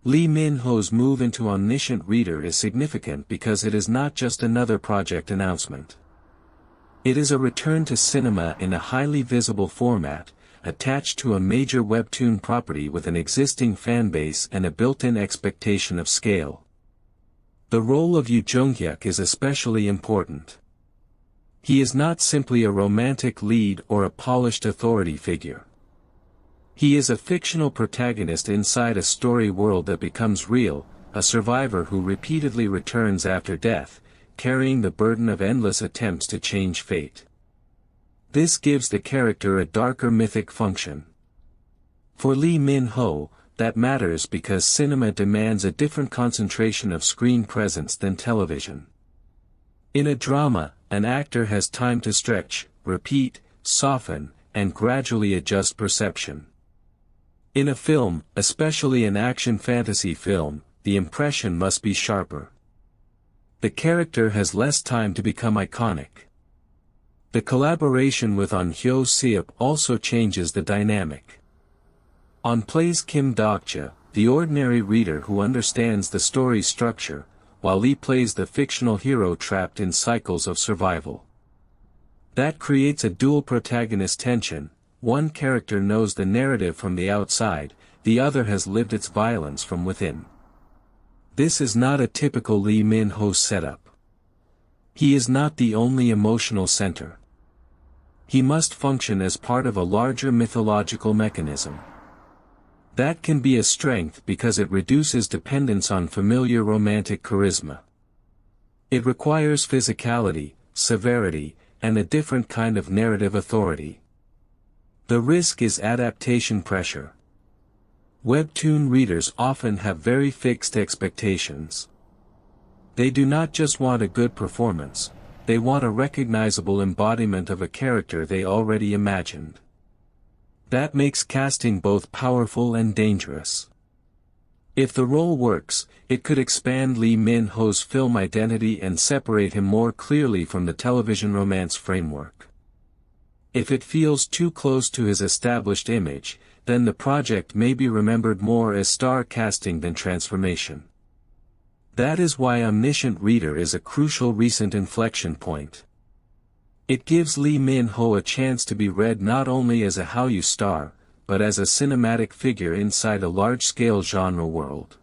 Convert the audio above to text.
Lee Min-ho's move into omniscient reader is significant because it is not just another project announcement. It is a return to cinema in a highly visible format, attached to a major webtoon property with an existing fanbase and a built-in expectation of scale. The role of Yoo Jung-hyuk is especially important. He is not simply a romantic lead or a polished authority figure. He is a fictional protagonist inside a story world that becomes real, a survivor who repeatedly returns after death, carrying the burden of endless attempts to change fate. This gives the character a darker mythic function. For Lee Min-ho, that matters because cinema demands a different concentration of screen presence than television. In a drama, an actor has time to stretch, repeat, soften, and gradually adjust perception. In a film, especially an action fantasy film, the impression must be sharper. The character has less time to become iconic. The collaboration with Ahn Hyo-seop also changes the dynamic. Ahn plays Kim Dok-ja, the ordinary reader who understands the story's structure, while Lee plays the fictional hero trapped in cycles of survival. That creates a dual protagonist tension. One character knows the narrative from the outside, the other has lived its violence from within. This is not a typical Lee Min-ho setup. He is not the only emotional center. He must function as part of a larger mythological mechanism. That can be a strength because it reduces dependence on familiar romantic charisma. It requires physicality, severity, and a different kind of narrative authority. The risk is adaptation pressure. Webtoon readers often have very fixed expectations. They do not just want a good performance, they want a recognizable embodiment of a character they already imagined. That makes casting both powerful and dangerous. If the role works, it could expand Lee Min-ho's film identity and separate him more clearly from the television romance framework. If it feels too close to his established image, then the project may be remembered more as star casting than transformation. That is why Omniscient Reader is a crucial recent inflection point. It gives Lee Min-ho a chance to be read not only as a Hallyu star, but as a cinematic figure inside a large-scale genre world.